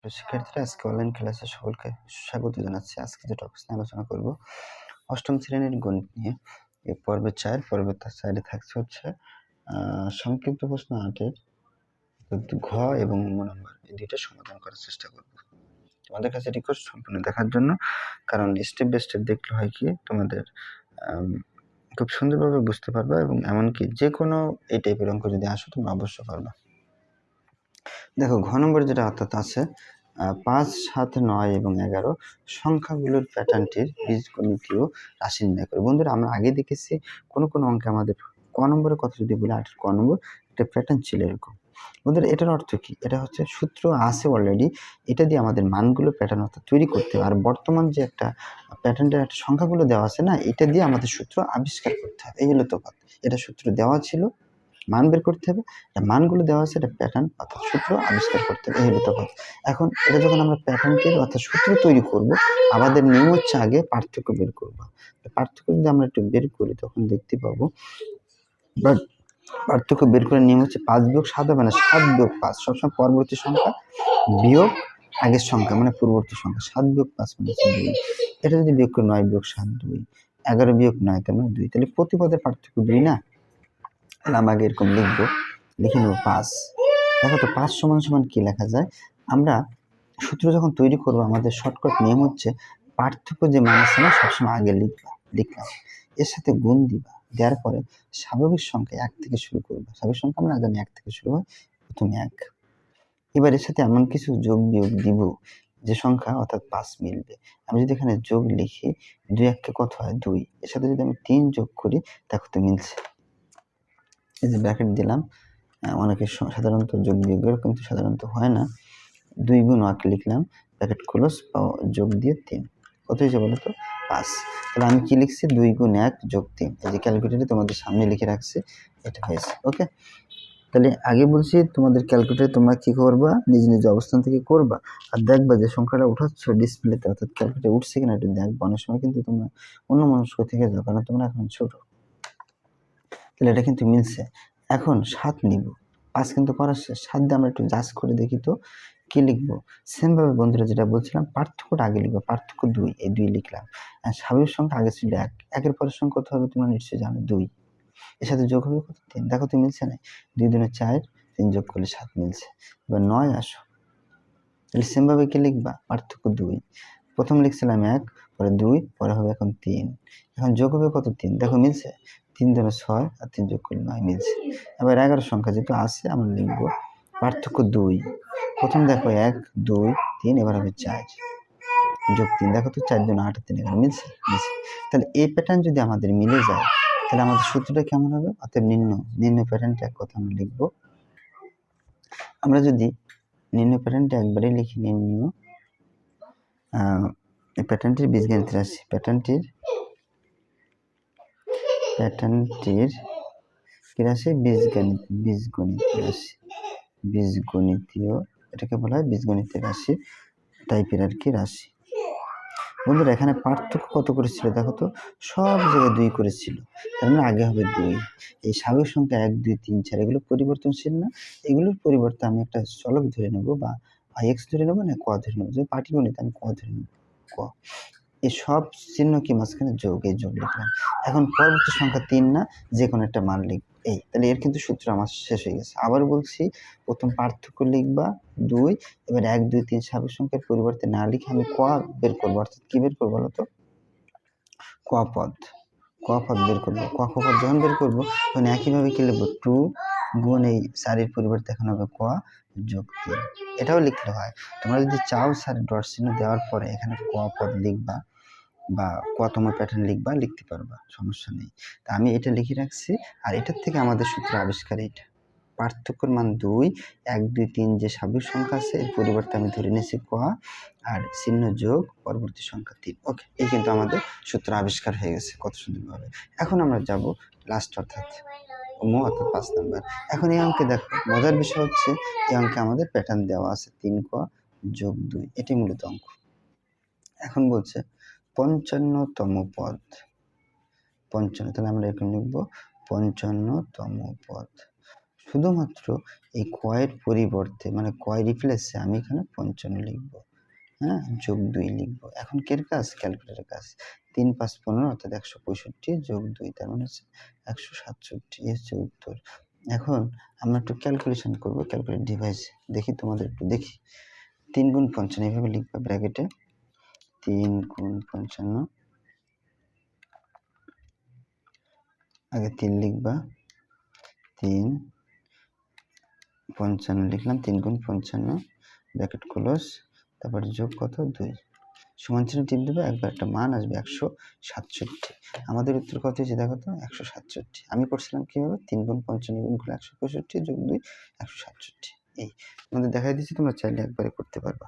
প্রিয় শিক্ষার্থীরা, আজকে অনলাইন ক্লাসে সকলকে স্বাগত জানাচ্ছি। আজকে যে টপিকস নিয়ে আলোচনা করব অষ্টম শ্রেণীর গণিত নিয়ে। এই পর্বে 4 থাকছে হচ্ছে সংক্ষিপ্ত প্রশ্ন 8-এর ঘ এবং ম নম্বর, এই দুইটা সমাধান করার চেষ্টা করব। তোমাদের কাছে রিকোয়েস্ট সম্পূর্ণ দেখার জন্য, কারণ স্টেপ বাই স্টেপ দেখলে হয় কি তোমাদের খুব সুন্দরভাবে বুঝতে পারবা, এবং এমনকি যে কোনো এই টাইপের অঙ্ক যদি আসো তোমরা অবশ্যই পারবা। দেখো, ঘ নম্বর যেটা অর্থাৎ আছে 5, 7, 9 এবং 11 সংখ্যাগুলোর প্যাটার্নটির বীজগণিতীয় রাশি নির্ণয় করে। বন্ধুরা, আমরা আগে দেখেছি কোন অঙ্কে আমাদের ক নম্বরের কথা যদি বলি, 8 ক নম্বর একটা প্যাটার্ন ছিল এরকম। বন্ধুরা, এটার অর্থ কি? এটা হচ্ছে সূত্র আছে অলরেডি, এটা দিয়ে আমাদের মানগুলো প্যাটার্ন অর্থাৎ তৈরি করতে হবে। আর বর্তমান যে একটা প্যাটার্নটার একটা সংখ্যাগুলো দেওয়া আছে না, এটা দিয়ে আমাদের সূত্র আবিষ্কার করতে হবে। এই হলো তফাৎ। এটা সূত্র দেওয়া ছিল, মান বের করতে হবে, মানগুলো দেওয়া আছে, এটা প্যাটার্ন অর্থাৎ সূত্র আবিষ্কার করতে হবে। এই হলো তফাৎ। এখন এটা যখন আমরা প্যাটার্নটির অর্থাৎ সূত্র তৈরি করব, আমাদের নিয়ম হচ্ছে আগে পার্থক্য বের করব। পার্থক্য যদি আমরা একটু বের করি তখন দেখতে পাবো, বাট পার্থক্য বের করার নিয়ম হচ্ছে 5 বিয়োগ 7 হবে না, 7 বিয়োগ 5। সবসময় পরবর্তী সংখ্যা বিয়োগ আগের সংখ্যা, মানে পূর্ববর্তী সংখ্যা। 7 বিয়োগ 5 মানে 2। এটা যদি বিয়োগ করি 9 বিয়োগ 7 2, 11 বিয়োগ 9 তার মানে 2। তাহলে প্রতি পদের পার্থক্য 2 না? তাহলে আমরা আগে এরকম লিখবো, লিখে নেব 5। দেখো তো 5 সমান সমান কি লেখা যায়? আমরা সূত্র যখন তৈরি করবো, আমাদের শর্টকাট নিয়ম হচ্ছে পার্থক্য যে মান আছে না, সবসময় আগে লিখলাম, এর সাথে গুণ দিবা, দেওয়ার পরে স্বাভাবিক সংখ্যা 1 থেকে শুরু করবা। স্বাভাবিক সংখ্যা আমরা জানি 1 থেকে শুরু হয়, প্রথমে 1। এবার এর সাথে এমন কিছু যোগ বিয়োগ দিব যে সংখ্যা অর্থাৎ 5 মিলবে। আমি যদি এখানে যোগ লিখি, 2 1 কত হয়? 2। এর সাথে যদি আমি 3 যোগ করি, দেখো তো মিলছে। এই যে ব্র্যাকেট দিলাম, অনেকে সাধারণত যোগ বিয়োগের কিন্তু সাধারণত হয় না। 2 গুণ 1 লিখলাম, ব্র্যাকেট ক্লোজ, যোগ দিয়ে 3, কত হয়েছে বলো তো? 5। তাহলে আমি কি লিখছি? 2 গুণ 1 যোগ 3। এই যে ক্যালকুলেটরে তোমাদের সামনে লিখে রাখছি, এটা হয়েছে। ওকে, তাহলে আগে বলছি তোমাদের ক্যালকুলেটরে তোমরা কি করবা, নিজ নিজ অবস্থান থেকে করবা, আর দেখবা যে সংখ্যাটা উঠাচ্ছ ডিসপ্লেতে অর্থাৎ ক্যালকুলেটরে উঠছে কিনা একটু দেখবা। অনেক সময় কিন্তু তোমরা অন্য মনস্ক থেকে যাও, কারণ তোমরা এখন ছোট। তাহলে এটা কিন্তু মিলছে। এখন 7 নিব, 5 কিন্তু করা শেষ। 7 দিয়ে আমরা একটু জাজ করে দেখি তো কি লিখবো। সেম ভাবে বন্ধুরা যেটা বলছিলাম, পার্থক্যটা আগে লিখবো। পার্থক্য 2, এই 2 লিখলাম। আর স্বাভাবিক সংখ্যা আগে ছিল 1, 1-এর পরের সংখ্যা কত হবে তোমরা নিশ্চয়ই জানো, 2। এর সাথে যোগ হবে কত? 3। দেখো তো মিলছে না? 2 দুনে 4, 3 যোগ করলে 7 মিলছে। এবার 9 আসো, তাহলে সেম ভাবে কি লিখবা? পার্থক্য 2। প্রথম লিখছিলাম 1, পরে 2, পরে হবে এখন 3। এখন যোগ হবে কত? 3। দেখো মিলছে? 3 দুনে 6, আর 3 যোগ করলে 9 মিলছে। এবার 11 সংখ্যা যেহেতু আছে, আমরা লিখবো পার্থক্য 2। প্রথম দেখো 1 2 3, এবার হবে 4 যোগ 3। দেখো তো 4 দুনে 8 আর 3 11, মিলছে? মিলছে। তাহলে এই প্যাটার্ন যদি আমাদের মিলে যায়, তাহলে আমাদের সূত্রটা কেমন হবে? অর্থাৎ নিম্ন প্যাটার্নটা এক কথা আমরা লিখবো। আমরা যদি নিম্ন প্যাটার্নটা একবারে লিখি, নিম্ন প্যাটার্নটির বীজগণিত রাশি, প্যাটার্নটির কি রাশি? বীজগণিত রাশি, বীজগণিতীয়, এটাকে বলা হয় বীজগণিতের রাশি টাইপের আর কি রাশি। বন্ধুরা, এখানে পার্থক্য কত করেছিল দেখো তো? সব জায়গায় 2 করেছিল, তার মানে আগে হবে 2। এই স্বাভাবিক সংখ্যা 1 2 3 4 এগুলো পরিবর্তনশীল না, এগুলোর পরিবর্তে আমি একটা চলক ধরে নেব, বা x ধরে নেবো, না ক ধরে নেবো। যে পাটিগণিত আমি ক ধরে নেব, ক। এই সব চিহ্ন কি মাঝখানে যোগ, এই যোগ লিখলাম। এখন পরবর্তী সংখ্যা 3 না, যে কোনো একটা মান লিখব। এই তাহলে এর কিন্তু সূত্র আমার শেষ হয়ে গেছে। আবার বলছি, প্রথম পার্থক্য লিখবা 2, এবার 1 2 3 স্বাভাবিক সংখ্যার পরিবর্তে না লিখে আমি ক বের করবো। অর্থাৎ কি বের করবো বলো তো? ক পদ বের করবো। ক পদ যখন বের করবো, তখন একইভাবে কি লিখবো? 2 গুণ এই 4 এর পরিবর্তে এখন হবে ক যোগ 3। এটাও লিখতে হয়। তোমরা যদি চাও স্যার ডট চিহ্ন দেওয়ার পরে এখানে ক পদ লিখবা, বা কতম প্যাটার্ন লিখবা, লিখতে পারবা, সমস্যা নেই। তা আমি এটা লিখে রাখছি। আর এটার থেকে আমাদের সূত্র আবিষ্কার এটা। পার্থক্যের মান 2, 1 2 3 যে স্বাভাবিক সংখ্যা আছে এর পরিবর্তে আমি ধরে নিয়েছি ক, আর চিহ্ন যোগ পরবর্তী সংখ্যা 3। ওকে, এই কিন্তু আমাদের সূত্র আবিষ্কার হয়ে গেছে কত সুন্দরভাবে। এখন আমরা যাব লাস্ট অর্থাৎ 5 নাম্বার। এখন এই অঙ্কে দেখো, মজার বিষয় হচ্ছে এই অঙ্কে আমাদের প্যাটার্ন দেওয়া আছে 3 ক যোগ 2, এটি মূলত অঙ্ক। এখন বলছে 55তম পদ, 55, তাহলে আমরা এখানে লিখব 55তম পদ শুধুমাত্র এই কয়ের পরিবর্তে মানে কয় রিপ্লেসে আমি এখানে 55 লিখব, হ্যাঁ? যোগ 2 লিখব। এখন কের কাজ? ক্যালকুলেটরের কাজ। 3 5 15 অর্থাৎ 165 যোগ 2 তার মানে হচ্ছে 167, এই হচ্ছে উত্তর। এখন আমরা একটু ক্যালকুলেশন করব ক্যালকুলেটর ডিভাইসে। দেখি তোমাদের একটু দেখি। 3 গুণ 55 এভাবে লিখবা ব্র্যাকেটে 3 গুণ 55, আগে 3 লিখবা, 3 55 লিখলাম, 3 গুণ 55 ব্র্যাকেট ক্লোজ, তারপরে যোগ কত 2 সমান চিহ্ন টিপ দেবে, একবার একটা মান আসবে 167। আমাদের উত্তর কত হয়েছে দেখো তো 167। আমি করছিলাম কিভাবে 3 গুণ 55 গুণ করলে 165 যোগ 2 167। এই তোমাদের দেখাই দিচ্ছি, তোমরা চাইলে একবারে করতে পারবা।